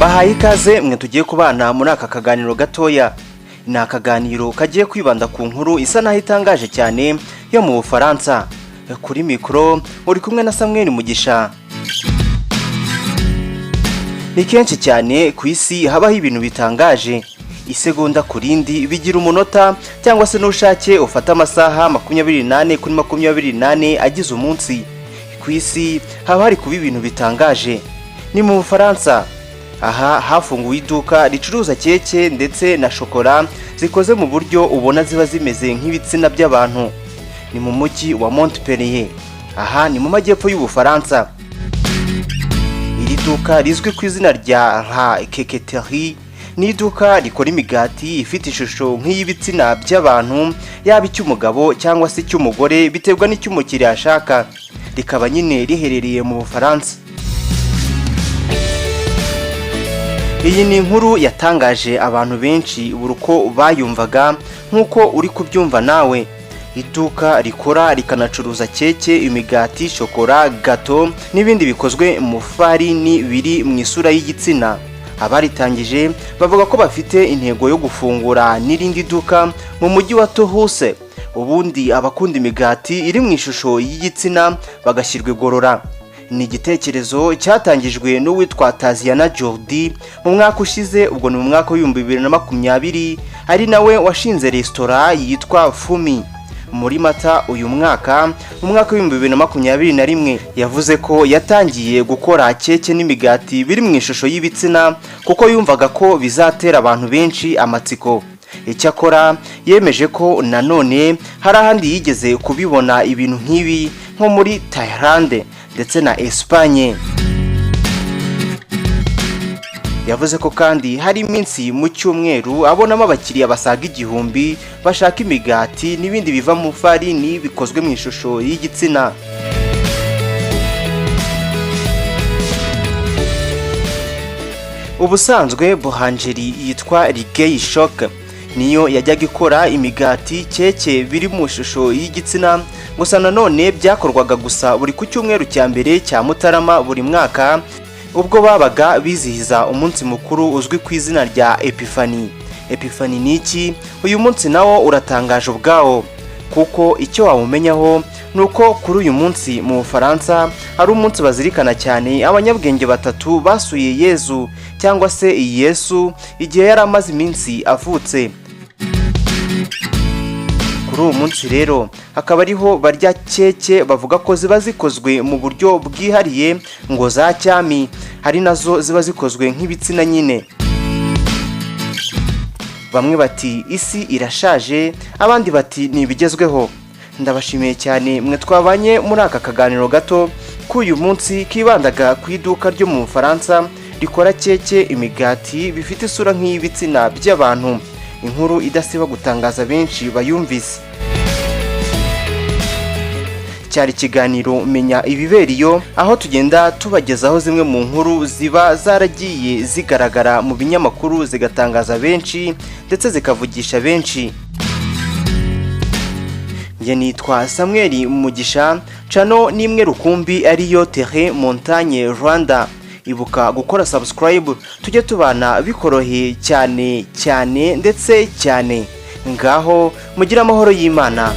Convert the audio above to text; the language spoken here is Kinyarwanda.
Bahaye ikaze mwe tugiye kubana muri aka kaganiro gatoya. Ni akaganiro kagiye kwibanda ku nkuru isa naho itangaje cyane yo mu Bufaransa. Kuri mikro uri kumwe na SamuelMuGISHA. Ni kenshi cyane ku isi habaho ibintu bitangaje. Isegonda kurindi bigira umunota cyangwa se nushake ufata amasaha 28 kuri 28 agize umunsi. Ku isi haba hari kuba ibintu bitangaje. Ni mu Bufaransa. Aha hafunguwe iduka ricuruza keke ndetse na Chocolae zikoze mu buryo ubona ziba zimeze nk'ibitsina by'abantu. Ni mu mujyi wa Montpellier. Aha ni mu majyepfo y'Ubufaransa. Iri duka rizwi ku izina rya QUEQUETERIE ni iduka rikora imigati ifite ishusho nk'iy'ibitsina by'abantu, yaba cy'umugabo cyangwa se cy'umugore biterwa n'icy'umukiriya ashaka. Rikaba nyine riherereye mu Bufaransa. Iyi ni inkuru yatangaje abantu benshi uko bayumvaga nkuko uri kubyumva nawe. Iduka rikora rikanacuruza keke, imigati, Chocolae, gato n'ibindi bikozwe mu farini biri mu isura y'igitsina. Abaritangije bavuga ko bafite intego yo gufungura n'irindi duka mu mujyi wa Toulouse. Ubundi abakunda imigati iri mu ishusho y'igitsina bagashyirwa igorora. Ni igitekerezo cyatangijwe n'uwitwa Taziana Jordi mu mwaka ushize, ubwo ni mu mwaka wa 2020, ari nawe washinze restaurant yitwa Fumi. Muri Mata uyu mwaka, mu mwaka wa 2021, yavuze ko yatangiye gukora keke n'imigati biri mu ishusho y'ibitsina kuko yumvaga ko bizatera abantu benshi amatsiko. Icyakora yemeje ko nanone hari ahandi yigeze kubibona ibintu nk'ibi nko muri Thailand ndetse na Espagne. Yavuze ko kandi hari iminsi mu cyumweru abonamo abakiriya basaga 1000 bashaka imigati n'ibindi biva mu farini bikozwe mu ishusho y'igitsina. Ubusanzwe buhanjeri yitwa Choc niyo yajyaga ikora imigati, keke biri mu ishusho y'igitsina, gusa nanone byakorwaga gusa buri ku cyumweru cya mbere cya Mutarama buri mwaka, ubwo babaga bizihiza umunsi mukuru uzwi ku izina rya Epifani. Epifani ni iki? Uyu munsi nawo uratangaje ubwawo, kuko icyo wawumenyaho nuko kuri uyu munsi mu Bufaransa hari umunsi bazirikana cyane abanyabwenge batatu basuye Yezu cyangwa se Yesu igihe yari amaze iminsi avutse. Kuri uwo munsi rero hakaba ariho barya keke, bavuga ko ziba zikozwe mu buryo bwihariye ngo za cyami, hari nazo ziba zikozwe nk'ibitsina nyine. Bamwe bati isi irashaje, abandi bati ni ibigezweho. Ndabashimiye cyane mwe twabanye muri aka kaganiro gato k'uyu munsi kibandaga ku iduka ryo mu Bufaransa rikora keke, imigati bifite isura nk'iy'ibitsina by'abantu. Inkuru idasiba gutangaza benshi bayumvise. Cyari kiganiro menya ibiberiyo, aho tugenda tubagezaho zimwe mu nkuru ziba zaragiye zigaragara mu binyamakuru zigatangaza benshi ndetse zikavugisha benshi. Nge nitwa SamuelMuGISHA, chano nimwe rukumbi ariyo Terre Montagne Rwanda. Ibuka gukora subscribe tujye tubana bikoroheye cyane ndetse cyane. Ngaho mugira amahoro y'Imana.